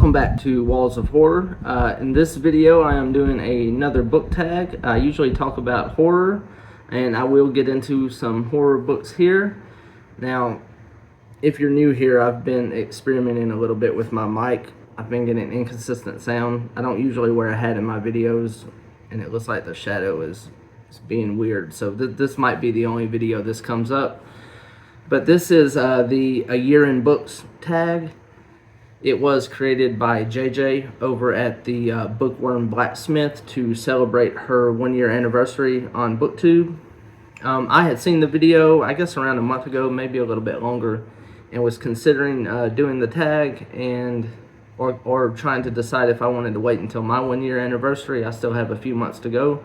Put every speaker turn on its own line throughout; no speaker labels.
Welcome back to Walls of Horror. In this video I am doing another book tag. I usually talk about horror, and I will get into some horror books here. Now, if you're new here, I've been experimenting a little bit with my mic. I've been getting inconsistent sound. I don't usually wear a hat in my videos, and it looks like the shadow is being weird. So this might be the only video this comes up. But this is the A Year in Books tag. It was created by JJ over at the Bookworm Blacksmith to celebrate her 1-year anniversary on Booktube. I had seen the video, I guess around a month ago, maybe a little bit longer, and was considering doing the tag or trying to decide if I wanted to wait until my 1-year anniversary. I still have a few months to go.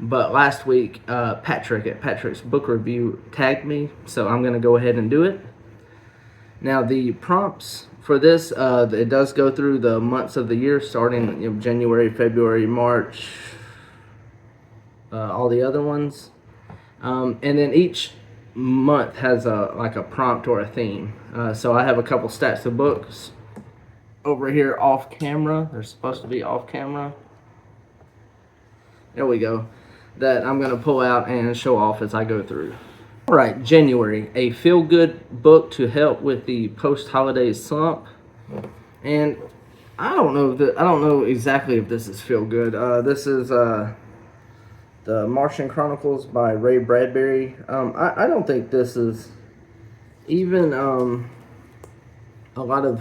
But last week, Patrick at Patrick's Book Review tagged me, so I'm going to go ahead and do it. Now, the prompts for this, it does go through the months of the year, starting January, February, March, all the other ones. And then each month has like a prompt or a theme. So I have a couple stacks of books over here off camera. They're supposed to be off camera. There we go. That I'm going to pull out and show off as I go through. Alright, January, a feel-good book to help with the post-holiday slump. And I don't know exactly if this is feel-good. This is The Martian Chronicles by Ray Bradbury. I don't think this is even a lot of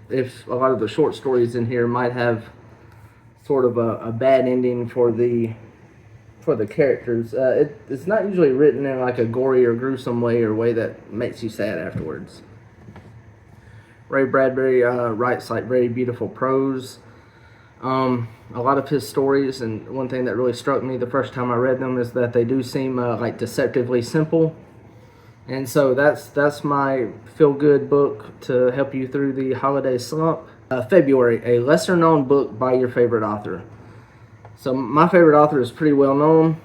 the short stories in here might have sort of a bad ending for the characters. It's not usually written in like a gory or gruesome way or way that makes you sad afterwards. Ray Bradbury writes like very beautiful prose. A lot of his stories, and one thing that really struck me the first time I read them is that they do seem like deceptively simple. And so that's my feel-good book to help you through the holiday slump. February, a lesser-known book by your favorite author. So my favorite author is pretty well known.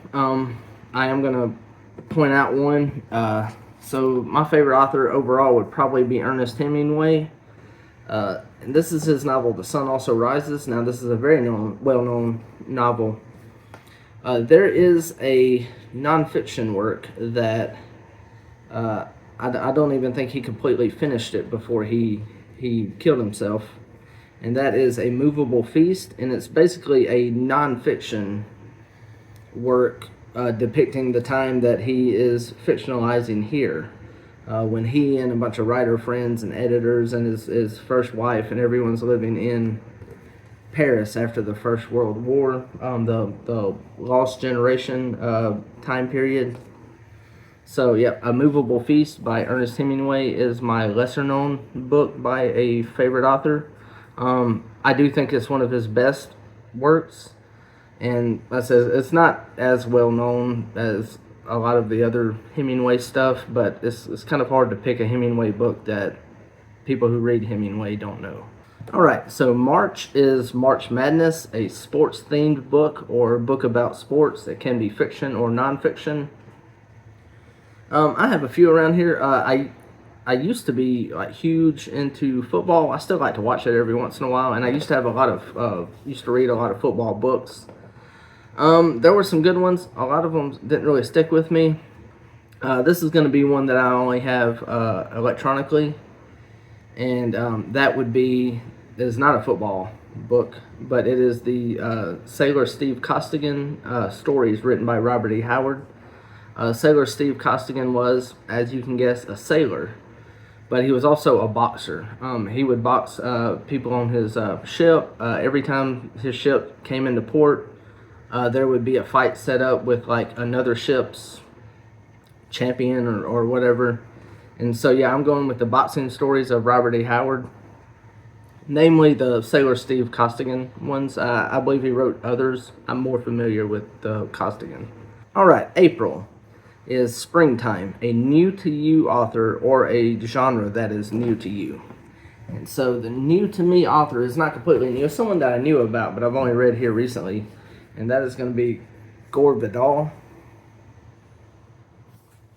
I am going to point out one. So my favorite author overall would probably be Ernest Hemingway. And this is his novel, The Sun Also Rises. Now this is a very well-known novel. There is a nonfiction work that I don't even think he completely finished it before he killed himself. And that is A Movable Feast, and it's basically a nonfiction work depicting the time that he is fictionalizing here. When he and a bunch of writer friends and editors and his first wife and everyone's living in Paris after the First World War, the Lost Generation time period. So, yeah, A Movable Feast by Ernest Hemingway is my lesser-known book by a favorite author. I do think it's one of his best works, and I says it's not as well known as a lot of the other Hemingway stuff, but it's kind of hard to pick a Hemingway book that people who read Hemingway don't know. Alright, so March is March Madness, a sports-themed book or book about sports that can be fiction or nonfiction. I have a few around here. I used to be like huge into football. I still like to watch it every once in a while, and I used to have used to read a lot of football books. There were some good ones. A lot of them didn't really stick with me. This is going to be one that I only have electronically, and that would be, it is not a football book, but it is the Sailor Steve Costigan stories written by Robert E. Howard. Sailor Steve Costigan was, as you can guess, a sailor. But he was also a boxer. He would box people on his ship. Every time his ship came into port, there would be a fight set up with like another ship's champion or whatever. And so, yeah, I'm going with the boxing stories of Robert E. Howard. Namely, the Sailor Steve Costigan ones. I believe he wrote others. I'm more familiar with Costigan. All right, April is Springtime, a new-to-you author or a genre that is new to you. And so the new-to-me author is not completely new. It's someone that I knew about, but I've only read here recently, and that is going to be Gore Vidal.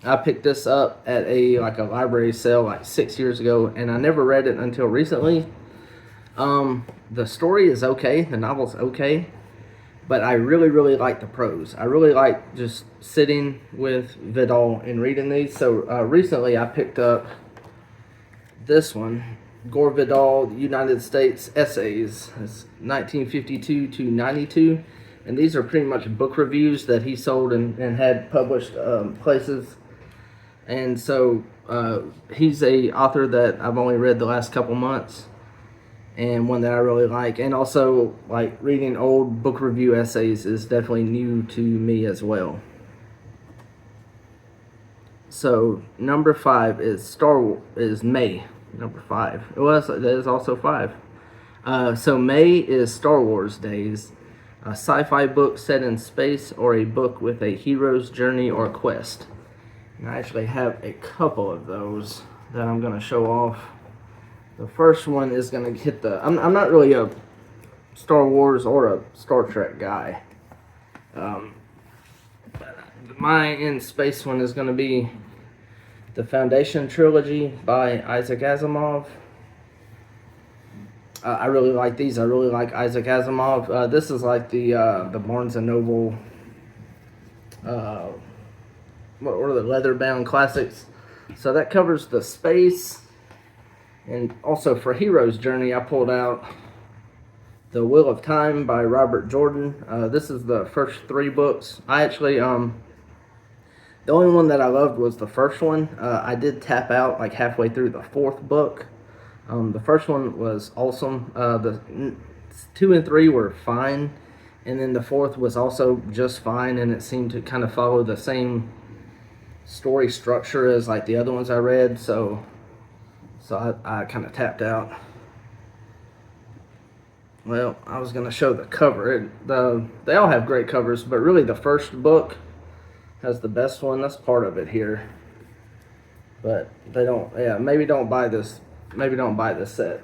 I picked this up at a library sale like 6 years ago, and I never read it until recently. The story is okay. The novel's okay. But I really, really like the prose. I really like just sitting with Vidal and reading these. So recently I picked up this one, Gore Vidal, United States Essays. It's 1952 to 92. And these are pretty much book reviews that he sold and had published places. And so he's a author that I've only read the last couple months, and one that I really like. And also, like, reading old book review essays is definitely new to me as well. So number 5 is May. Number 5. It is also 5. So May is Star Wars Days, a sci-fi book set in space, or a book with a hero's journey or quest. And I actually have a couple of those that I'm going to show off. The first one is going to hit the... I'm not really a Star Wars or a Star Trek guy. But my in space one is going to be the Foundation Trilogy by Isaac Asimov. I really like these. I really like Isaac Asimov. This is like the Barnes & Noble... what are the leather-bound classics. So that covers the space. And also for Hero's Journey, I pulled out The Wheel of Time by Robert Jordan. This is the first 3 books. I actually, the only one that I loved was the first one. I did tap out like halfway through the 4th book. The first one was awesome. The 2 and 3 were fine. And then the 4th was also just fine, and it seemed to kind of follow the same story structure as like the other ones I read, so I kind of tapped out. Well, I was going to show the cover. They all have great covers, but really the first book has the best one. That's part of it here. But they don't, yeah, maybe don't buy this set.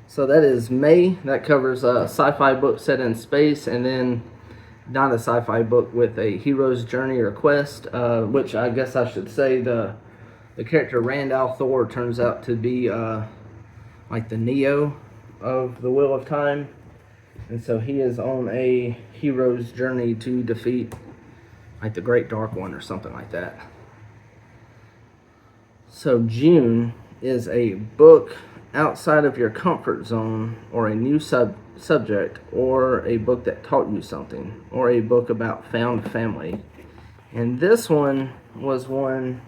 So that is May. That covers a sci-fi book set in space, and then not a sci-fi book with a hero's journey or quest, which I guess I should say the character Rand al'Thor turns out to be like the Neo of the Wheel of Time, and so he is on a hero's journey to defeat like the Great Dark One or something like that. So June is a book outside of your comfort zone, or a new subject, or a book that taught you something, or a book about found family. And this one was one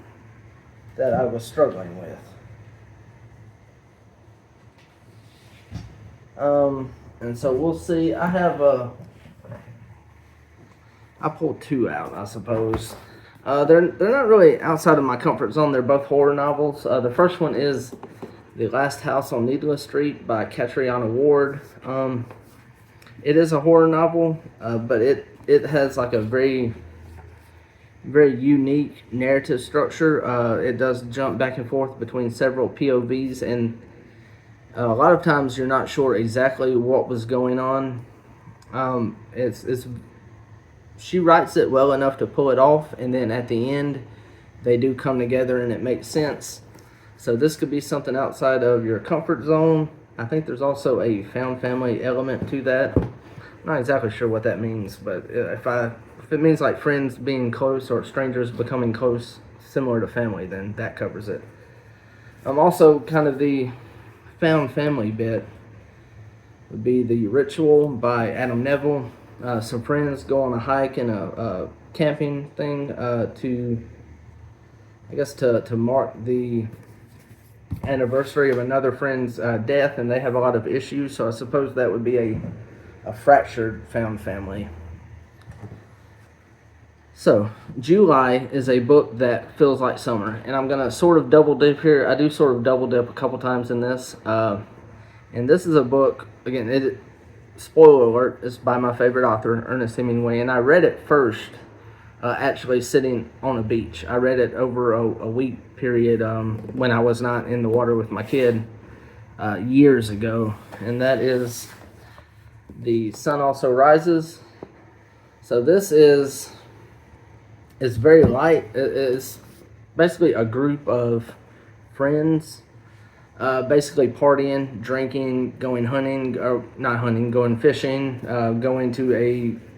that I was struggling with. And so we'll see. I pulled 2 out, I suppose. They're not really outside of my comfort zone. They're both horror novels. The first one is The Last House on Needless Street by Catriona Ward. It is a horror novel, but it has like a very, very unique narrative structure. It does jump back and forth between several POVs, and a lot of times you're not sure exactly what was going on. She writes it well enough to pull it off, and then at the end they do come together and it makes sense. So this could be something outside of your comfort zone. I think there's also a found family element to that. I'm not exactly sure what that means, but if it means like friends being close or strangers becoming close, similar to family, then that covers it. Also kind of the found family bit would be The Ritual by Adam Neville. Some friends go on a hike and a camping thing to mark the anniversary of another friend's death, and they have a lot of issues, so I suppose that would be a fractured found family. So July is a book that feels like summer, and I'm going to sort of double dip here. I do sort of double dip a couple times in this, and this is a book, again, spoiler alert, it's by my favorite author, Ernest Hemingway, and I read it first actually sitting on a beach. I read it over a week period when I was not in the water with my kid years ago, and that is The Sun Also Rises. So this is very light. It is basically a group of friends Basically partying, drinking, going hunting, or not hunting, going fishing,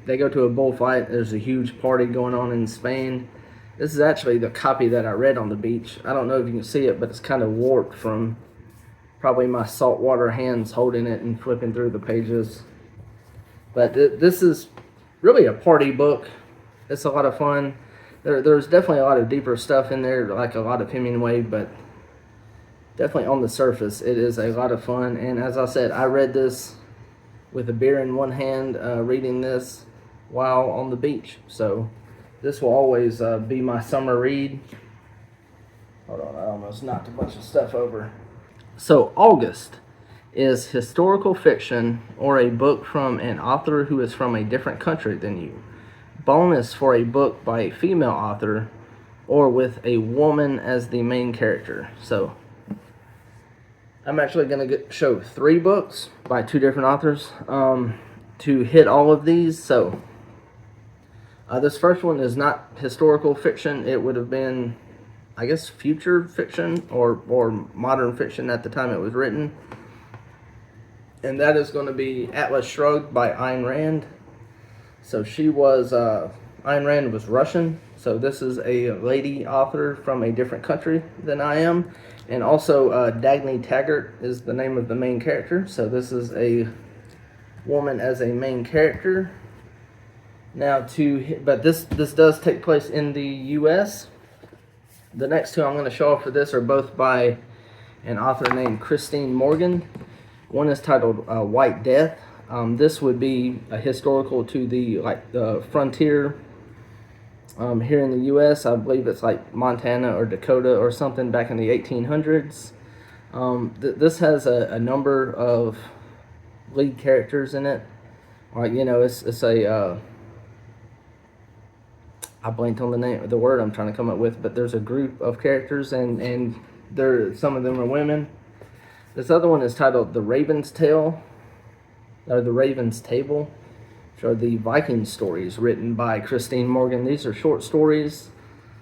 they go to a bullfight. There's a huge party going on in Spain. This is actually the copy that I read on the beach. I don't know if you can see it, but it's kind of warped from probably my saltwater hands holding it and flipping through the pages. But this is really a party book. It's a lot of fun. There's definitely a lot of deeper stuff in there, like a lot of Hemingway, but definitely on the surface, it is a lot of fun. And as I said, I read this with a beer in one hand, reading this while on the beach. So this will always be my summer read. Hold on, I almost knocked a bunch of stuff over. So August is historical fiction or a book from an author who is from a different country than you. Bonus for a book by a female author or with a woman as the main character. So I'm actually going to show 3 books by 2 different authors to hit all of these. So this first one is not historical fiction. It would have been, I guess, future fiction or modern fiction at the time it was written. And that is going to be Atlas Shrugged by Ayn Rand. So she was, Ayn Rand was Russian. So this is a lady author from a different country than I am. And also Dagny Taggart is the name of the main character. So this is a woman as a main character. Now but this does take place in the U.S. The next 2 I'm going to show off for this are both by an author named Christine Morgan. One is titled White Death. This would be a historical to the frontier here in the U.S. I believe it's like Montana or Dakota or something back in the 1800s. This has a number of lead characters in it. It's a I blanked on the word I'm trying to come up with, but there's a group of characters and some of them are women. This other one is titled The Raven's Tale, or The Raven's Table, which are the Viking stories written by Christine Morgan. These are short stories,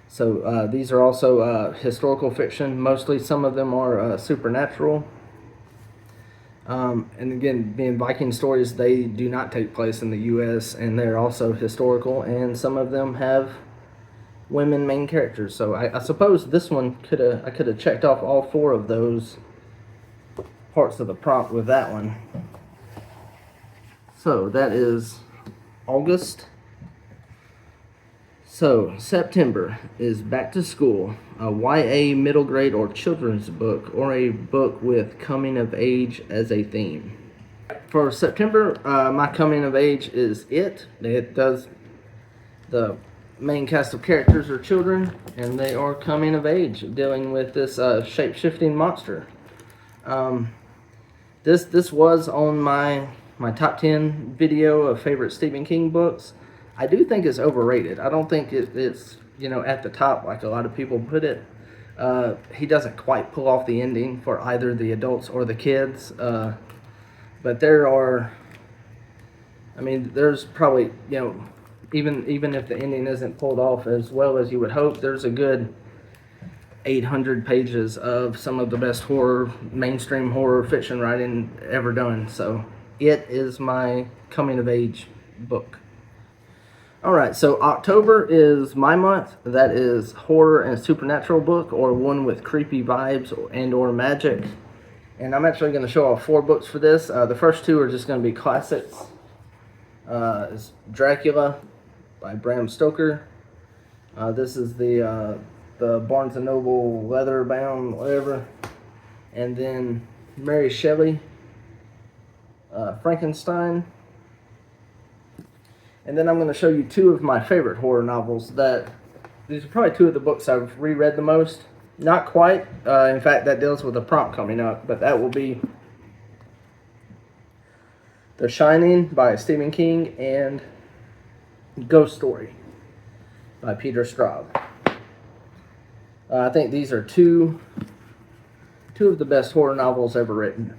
so these are also historical fiction. Mostly, some of them are supernatural. And again, being Viking stories, they do not take place in the U.S., and they're also historical, and some of them have women main characters. So I suppose this one I could have checked off all 4 of those parts of the prompt with that one. So that is August. So September is Back to School, a YA middle grade or children's book, or a book with coming of age as a theme. For September, my coming of age is It. The main cast of characters are children, and they are coming of age, dealing with this shape-shifting monster. This was on my top 10 video of favorite Stephen King books. I do think it's overrated. I don't think it's at the top like a lot of people put it. He doesn't quite pull off the ending for either the adults or the kids. But there's probably, even if the ending isn't pulled off as well as you would hope, there's a good 800 pages of some of the best mainstream horror fiction writing ever done. So It is my coming of age book. Alright, so October is my month. That is horror and supernatural book, or one with creepy vibes and or magic. And I'm actually going to show off 4 books for this. The first 2 are just going to be classics. It's Dracula by Bram Stoker. This is the Barnes & Noble leather bound, whatever. And then Mary Shelley, Frankenstein. And then I'm going to show you 2 of my favorite horror novels. These are probably 2 of the books I've reread the most. Not quite. In fact, that deals with a prompt coming up. But that will be The Shining by Stephen King and Ghost Story by Peter Straub. I think these are two of the best horror novels ever written.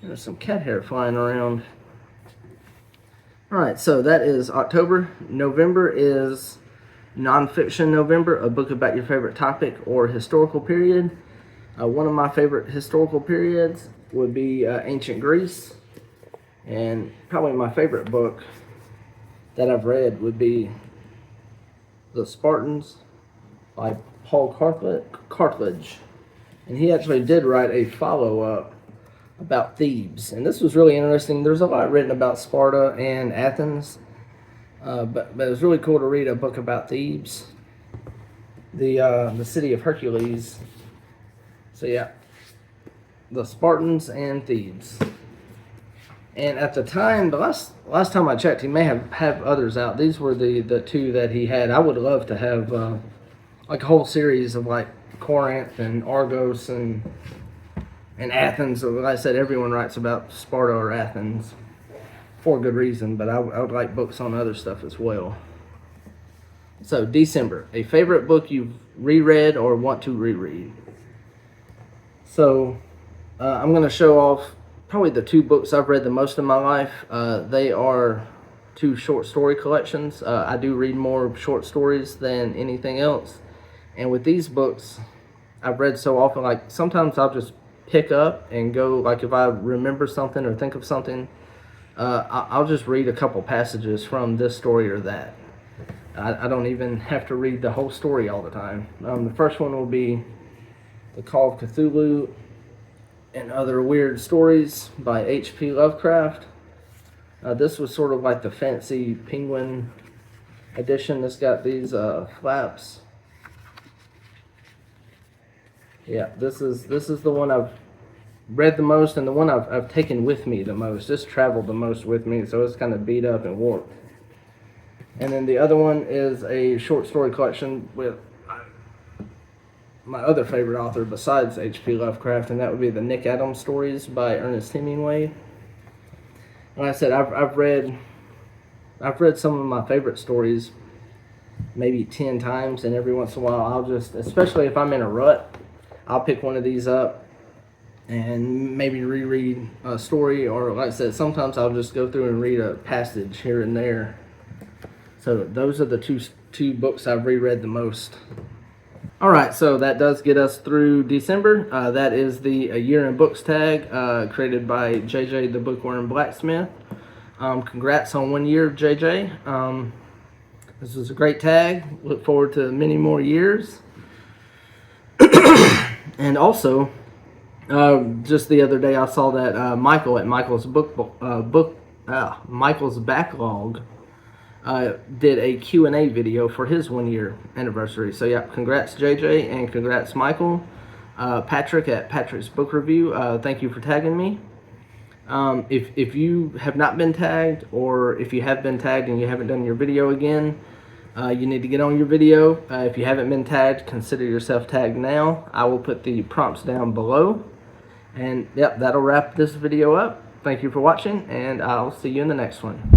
There's some cat hair flying around. Alright, so that is October. November is Nonfiction November, a book about your favorite topic or historical period. One of my favorite historical periods would be ancient Greece. And probably my favorite book that I've read would be The Spartans by Paul Cartledge. And he actually did write a follow-up about Thebes. And this was really interesting. There's a lot written about Sparta and Athens. But it was really cool to read a book about Thebes, the city of Hercules. So yeah, the Spartans and Thebes. And at the time, the last time I checked, he may have others out. These were the two that he had. I would love to have like a whole series of like Corinth and Argos and Athens. So like I said, everyone writes about Sparta or Athens for good reason, but I would like books on other stuff as well. So December, a favorite book you've reread or want to reread. So I'm going to show off probably the two books I've read the most in my life. They are two short story collections. I do read more short stories than anything else. And with these books, I've read so often, like sometimes I'll just pick up and go, like if I remember something or think of something, I'll just read a couple passages from this story or that. I don't even have to read the whole story all the time. The first one will be The Call of Cthulhu and Other Weird Stories by H.P. Lovecraft. This was sort of like the fancy penguin edition. It's got these flaps. Yeah, this is the one I've read the most and the one I've taken with me the most. This traveled the most with me, so it's kind of beat up and warped. And then the other one is a short story collection with my other favorite author besides H.P. Lovecraft, and that would be the Nick Adams stories by Ernest Hemingway. Like I said, I've read some of my favorite stories maybe 10 times, and every once in a while I'll just, especially if I'm in a rut, I'll pick one of these up and maybe reread a story, or like I said, sometimes I'll just go through and read a passage here and there. So those are the two books I've reread the most. Alright, so that does get us through December. That is the A Year in Books tag, created by JJ the Bookworm Blacksmith. Congrats on 1 year, JJ. This was a great tag. Look forward to many more years. And also, just the other day I saw that Michael at Michael's Michael's Backlog did a Q&A video for his 1 year anniversary. So yeah, congrats JJ and congrats Michael. Patrick at Patrick's Book Review, thank you for tagging me. If you have not been tagged, or if you have been tagged and you haven't done your video again, you need to get on your video. If you haven't been tagged, consider yourself tagged now. I will put the prompts down below. And yep, that'll wrap this video up. Thank you for watching, and I'll see you in the next one.